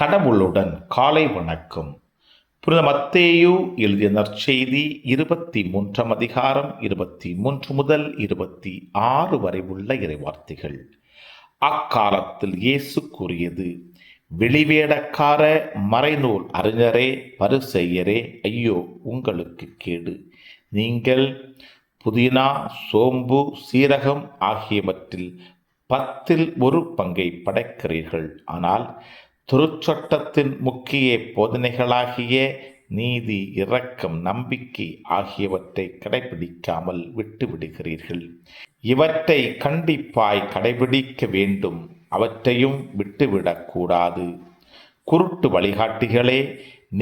கடவுளுடன் காலை வணக்கம். புனித மத்தேயு எழுதிய நற்செய்தி 23 அதிகாரம் 23 முதல் 26 வரை உள்ள இறைவார்த்தைகள். அக்காலத்தில் இயேசு கூறியது: வெளிவேடக்கார மறைநூல் அறிஞரே, பரிசேயரே, ஐயோ உங்களுக்கு கேடு! நீங்கள் புதினா, சோம்பு, சீரகம் ஆகியவற்றில் 10 1 பங்கை படைக்கிறீர்கள். ஆனால் திருச்சட்டத்தின் முக்கிய போதனைகளாகிய நீதி, இரக்கம், நம்பிக்கை ஆகியவற்றை கடைபிடிக்காமல் விட்டுவிடுகிறீர்கள். இவற்றை கண்டிப்பாய் கடைபிடிக்க வேண்டும், அவற்றையும் விட்டுவிடக்கூடாது. குருட்டு வழிகாட்டிகளே,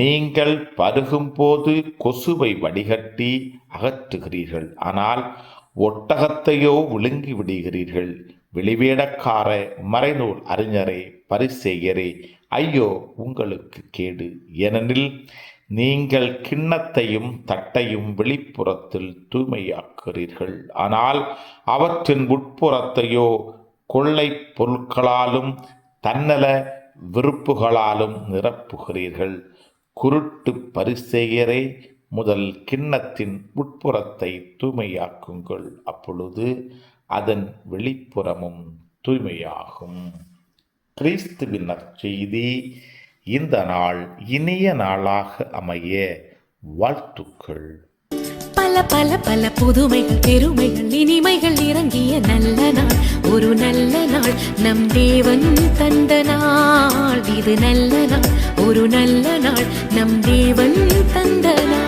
நீங்கள் பருகும்போது கொசுவை வடிகட்டி அகற்றுகிறீர்கள், ஆனால் ஒட்டகத்தையோ விழுங்கி விடுகிறீர்கள். வெளிவேடக்கார மறைநூல் அறிஞரே, பரிசேயரே, ஐயோ உங்களுக்கு கேடு! ஏனெனில் நீங்கள் கிண்ணத்தையும் தட்டையும் வெளிப்புறத்தில் தூய்மையாக்குகிறீர்கள், ஆனால் அவற்றின் உட்புறத்தையோ கொள்ளை பொருட்களாலும் தன்னல விருப்புகளாலும் நிரப்புகிறீர்கள். குருட்டு பரிசேயரே, முதல் கிண்ணத்தின் உட்புறத்தை தூய்மையாக்குங்கள், அப்பொழுது அதன் வெளிப்புறமும் தூய்மையாகும். கிறிஸ்துவின் நற்செய்தி. இந்த நாள் இனிய நாளாக அமைய வாழ்த்துக்கள். பல பல பல புதுமைகள், பெருமைகள், இனிமைகள் இறங்கிய நல்ல நாள், ஒரு நல்ல நாள், நம் தேவன் தந்த நாள். இது நல்ல நாள், ஒரு நல்ல நாள், நம் தேவன் தந்த நாள்.